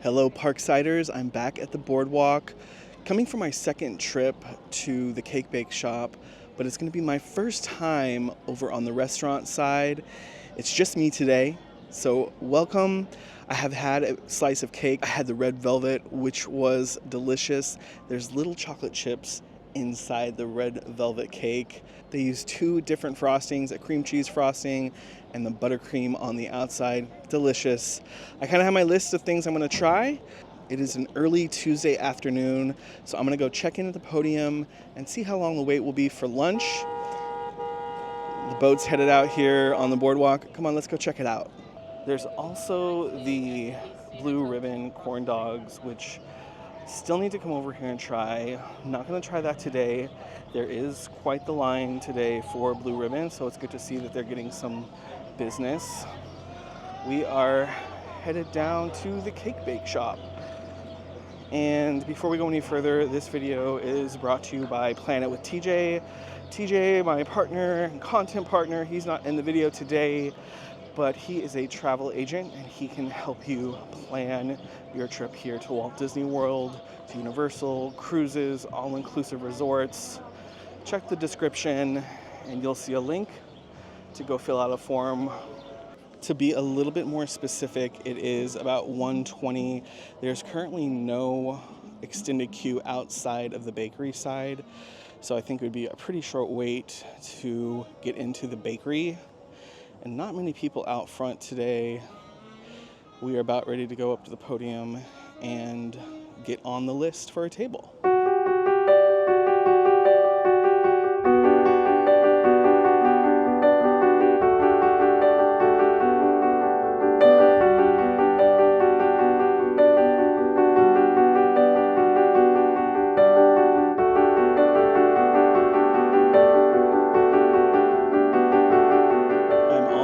Hello Parksiders, I'm back at the Boardwalk, coming for my second trip to the cake bake shop, but it's going to be my first time over on the restaurant side. It's just me today, so welcome. I have had a slice of cake. I had the red velvet, which was delicious. There's little chocolate chips inside the red velvet cake. They use two different frostings, a cream cheese frosting and the buttercream on the outside. Delicious. I kind of have my list of things I'm going to try. It is an early Tuesday afternoon, so I'm going to go check in at the podium and see how long the wait will be for lunch. The boat's headed out here on the boardwalk. Come on, let's go check it out. There's also the blue ribbon corn dogs, which still need to come over here and try. I'm not going to try that today. There is quite the line today for blue ribbon, so it's good to see that they're getting some business. We are headed down to the cake bake shop. And before we go any further, this video is brought to you by Planet with TJ. TJ, my partner and content partner, he's not in the video today, but he is a travel agent and he can help you plan your trip here to Walt Disney World, to Universal, cruises, all-inclusive resorts. Check the description and you'll see a link to go fill out a form. To be a little bit more specific, it is about 1:20. There's currently no extended queue outside of the bakery side, so I think it would be a pretty short wait to get into the bakery. And not many people out front today. We are about ready to go up to the podium and get on the list for a table.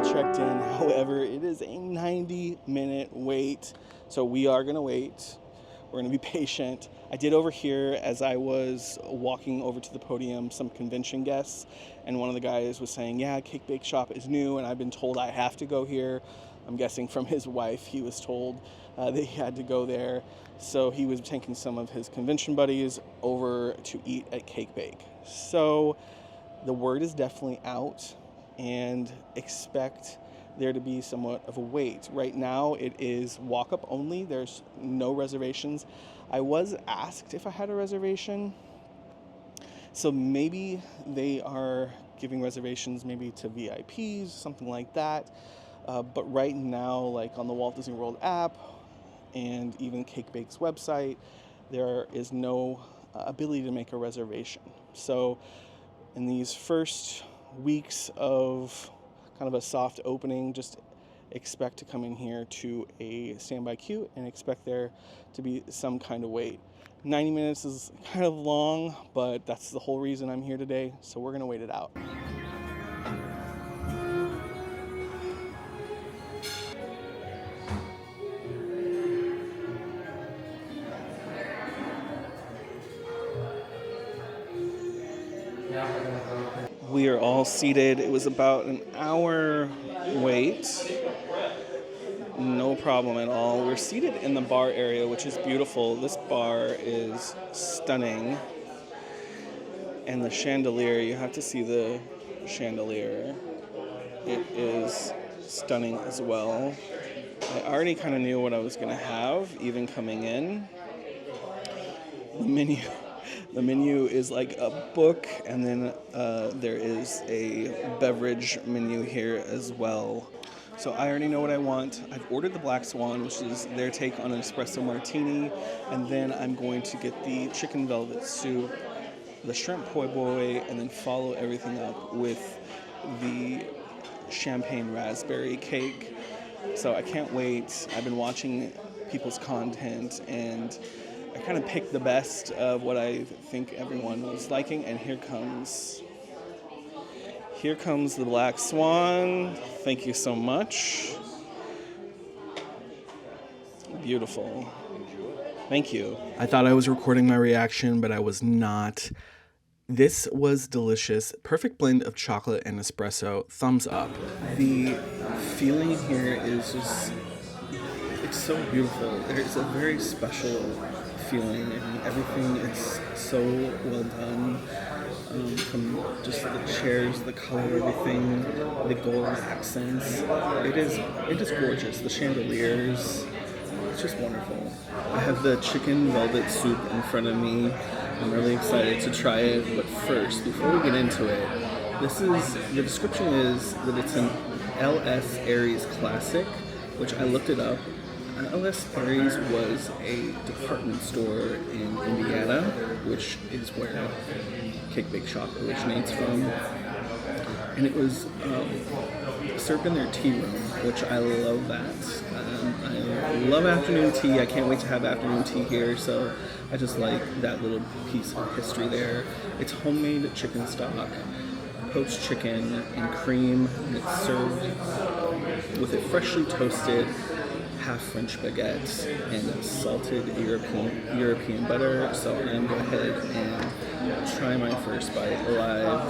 Checked in. However, it is a 90-minute wait, so we are going to wait. We're going to be patient. I did overhear, as I was walking over to the podium, some convention guests, and one of the guys was saying, yeah, Cake Bake Shop is new, and I've been told I have to go here. I'm guessing from his wife, he was told that he had to go there. So he was taking some of his convention buddies over to eat at Cake Bake. So the word is definitely out, and expect there to be somewhat of a wait. Right now it is walk-up only. There's no reservations. I was asked if I had a reservation, so maybe they are giving reservations maybe to VIPs, something like that. But right now, like on the Walt Disney World app and even Cake Bake's website, there is no ability to make a reservation. So in these first weeks of kind of a soft opening, just expect to come in here to a standby queue and expect there to be some kind of wait. 90 minutes is kind of long, but that's the whole reason I'm here today, so we're gonna wait it out. We are all seated. It was about an hour wait. No problem at all. We're seated in the bar area, which is beautiful. This bar is stunning. And the chandelier, you have to see the chandelier. It is stunning as well. I already kind of knew what I was going to have, even coming in. The menu is like a book, and then there is a beverage menu here as well. So I already know what I want. I've ordered the Black Swan, which is their take on an espresso martini, and then I'm going to get the chicken velvet soup, the shrimp po' boy, and then follow everything up with the champagne raspberry cake. So I can't wait. I've been watching people's content, and I kind of picked the best of what I think everyone was liking, and here comes the Black Swan. Thank you so much. Beautiful. Thank you. I thought I was recording my reaction, but I was not. This was delicious. Perfect blend of chocolate and espresso. Thumbs up. The feeling here is just It's so beautiful. It's a very special feeling, and everything is so well done. From just the chairs, the color, everything, the gold accents. It is gorgeous. The chandeliers, it's just wonderful. I have the chicken velvet soup in front of me. I'm really excited to try it. But first, before we get into it, the description is that it's an LS Aries classic, which I looked it up. LS Aries was a department store in Indiana, which is where Cake Bake Shop originates from. And it was served in their tea room, which I love that. I love afternoon tea. I can't wait to have afternoon tea here, so I just like that little piece of history there. It's homemade chicken stock, poached chicken and cream, and it's served with a freshly toasted half French baguette and salted European butter. So I'm going to go ahead and try my first bite live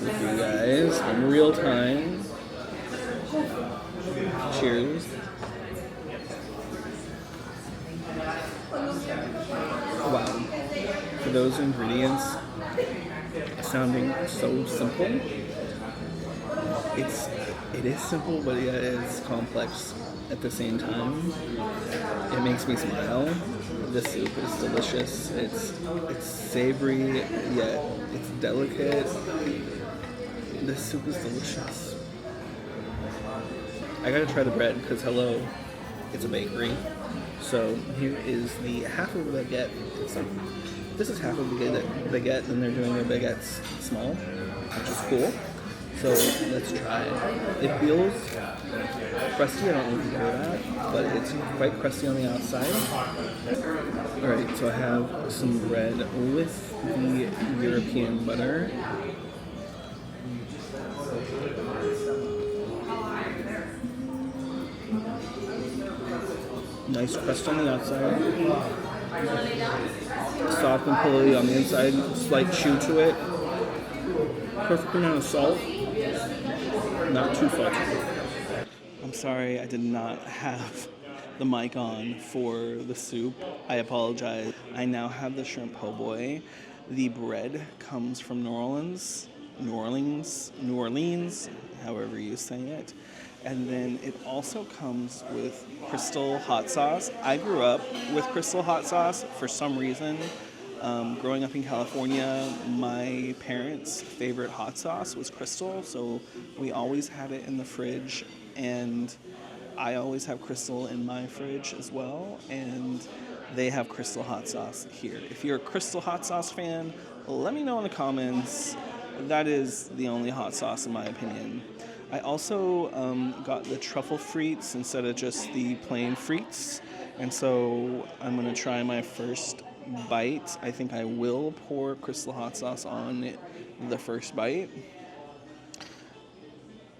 with you guys in real time. Cheers. Wow. For those ingredients sounding so simple, it is simple, but yet it's complex at the same time. It makes me smile. The soup is delicious. It's savory, yet it's delicate. The soup is delicious. I gotta try the bread because hello, it's a bakery. So here is the half of the baguette. This is half of the baguette, and they're doing their baguettes small, which is cool. So let's try it. It feels crusty, I don't know if you can hear that, but it's quite crusty on the outside. Alright, so I have some bread with the European butter. Nice crust on the outside. Soft and pillowy on the inside. Slight chew to it. Perfect amount of salt. Not too salty. I'm sorry I did not have the mic on for the soup. I apologize. I now have the shrimp po' boy. The bread comes from New Orleans, however you say it. And then it also comes with Crystal hot sauce. I grew up with Crystal hot sauce for some reason. Growing up in California, my parents' favorite hot sauce was Crystal, so we always had it in the fridge, and I always have Crystal in my fridge as well, and they have Crystal hot sauce here. If you're a Crystal hot sauce fan, let me know in the comments. That is the only hot sauce in my opinion. I also got the Truffle Frites instead of just the plain frites, and so I'm going to try my first bite. I think I will pour Crystal hot sauce on the first bite.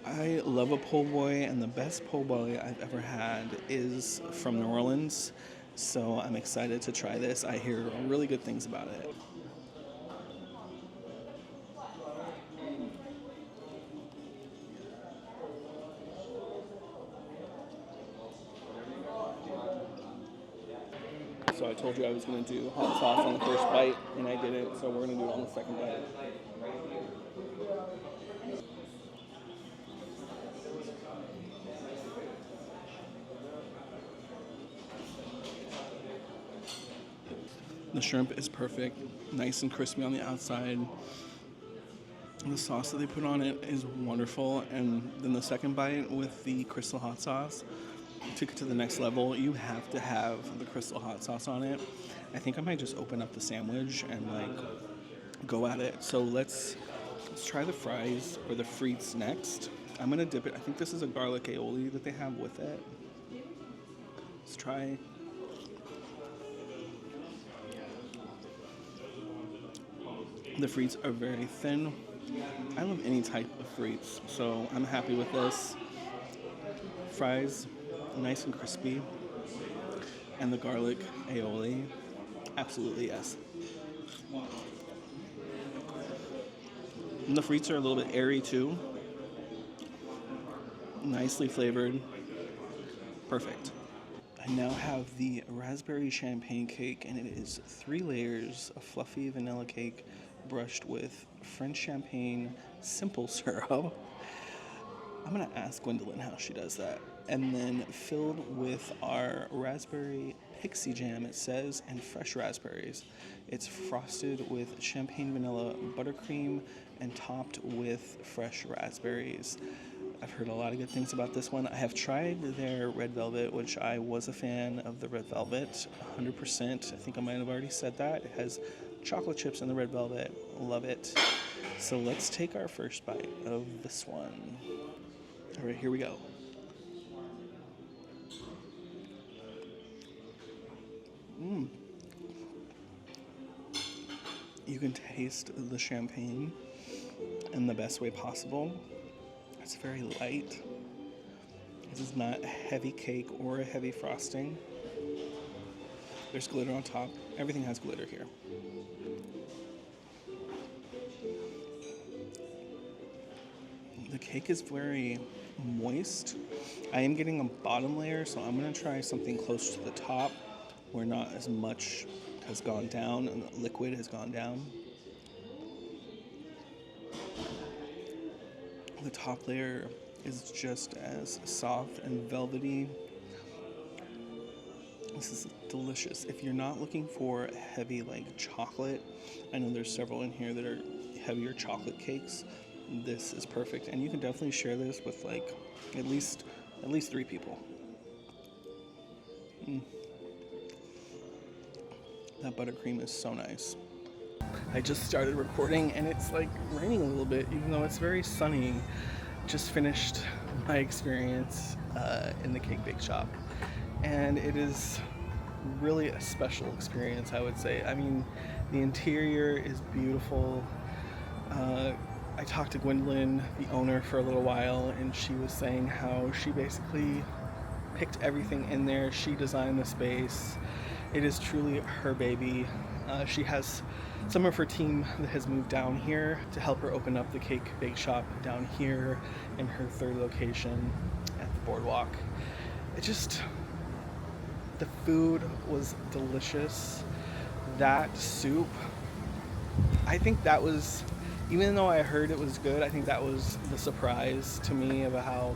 I love a po' boy, and the best po' boy I've ever had is from New Orleans, so I'm excited to try this. I hear really good things about it. So I told you I was going to do hot sauce on the first bite, and I didn't, so we're going to do it on the second bite. The shrimp is perfect, nice and crispy on the outside. The sauce that they put on it is wonderful, and then the second bite with the Crystal hot sauce took it to the next level. You have to have the Crystal hot sauce on it. I think I might just open up the sandwich and go at it. So let's try the fries or the frites next. I'm gonna dip it. I think this is a garlic aioli that they have with it. Let's try. The frites are very thin. I love any type of frites, so I'm happy with this. Fries, nice and crispy. And the garlic aioli, absolutely yes. And the frites are a little bit airy too. Nicely flavored. Perfect. I I now have the raspberry champagne cake, and it is 3 layers of fluffy vanilla cake brushed with French champagne simple syrup. I'm gonna ask Gwendolyn how she does that. And then filled with our raspberry pixie jam, it says, and fresh raspberries. It's frosted with champagne vanilla buttercream and topped with fresh raspberries. I've heard a lot of good things about this one. I have tried their red velvet, which I was a fan of the red velvet, 100%. I think I might have already said that. It has chocolate chips in the red velvet. Love it. So let's take our first bite of this one. All right, here we go. You can taste the champagne in the best way possible. It's very light. This is not a heavy cake or a heavy frosting. There's glitter on top. Everything has glitter here. The cake is very moist. I am getting a bottom layer, so I'm gonna try something close to the top where not as much has gone down and the liquid has gone down. The top layer is just as soft and velvety. This is delicious. If you're not looking for heavy like chocolate, I know there's several in here that are heavier chocolate cakes. This is perfect, and you can definitely share this with like at least 3 people. That buttercream is so nice. I just started recording and it's like raining a little bit, even though it's very sunny. Just finished my experience in the cake bake shop, and it is really a special experience, I would say. I mean, the interior is beautiful. I talked to Gwendolyn, the owner, for a little while, and she was saying how she basically picked everything in there. She designed the space. It is truly her baby. She has some of her team that has moved down here to help her open up the cake bake shop down here in her 3rd location at the Boardwalk. The food was delicious. That soup, I think that was, even though I heard it was good, I think that was the surprise to me about how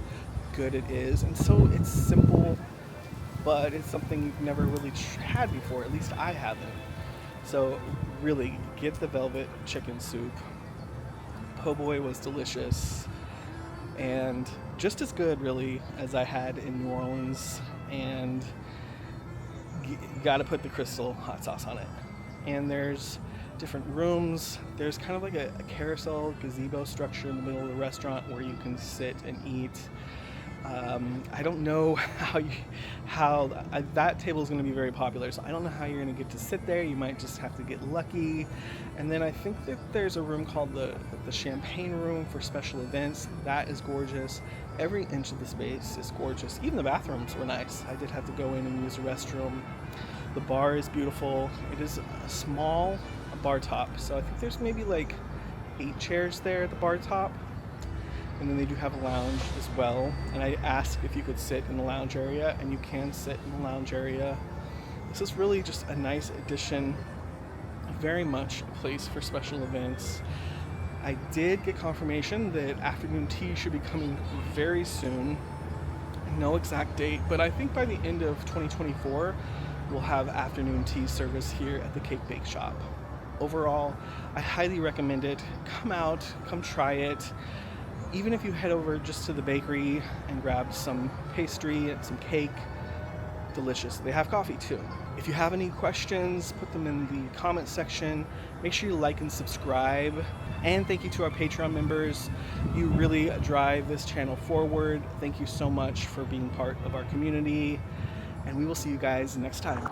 good it is. And so it's simple, but it's something you've never really had before. At least I haven't. So really, get the velvet chicken soup. Po' boy was delicious and just as good, really, as I had in New Orleans. And you gotta put the crystal hot sauce on it. And there's different rooms. There's kind of like a carousel gazebo structure in the middle of the restaurant where you can sit and eat. I don't know how that table is going to be very popular, so I don't know how you're going to get to sit there. You might just have to get lucky. And then I think that there's a room called the champagne room for special events. That is gorgeous. Every inch of the space is gorgeous. Even the bathrooms were nice. I did have to go in and use the restroom. The bar is beautiful. It is a small bar top, so I think there's maybe like 8 chairs there at the bar top. And then they do have a lounge as well. And I asked if you could sit in the lounge area, and you can sit in the lounge area. This is really just a nice addition, very much a place for special events. I did get confirmation that afternoon tea should be coming very soon. No exact date, but I think by the end of 2024, we'll have afternoon tea service here at the Cake Bake Shop. Overall, I highly recommend it. Come out, come try it. Even if you head over just to the bakery and grab some pastry and some cake, delicious. They have coffee too. If you have any questions, put them in the comment section. Make sure you like and subscribe. And thank you to our Patreon members. You really drive this channel forward. Thank you so much for being part of our community. And we will see you guys next time.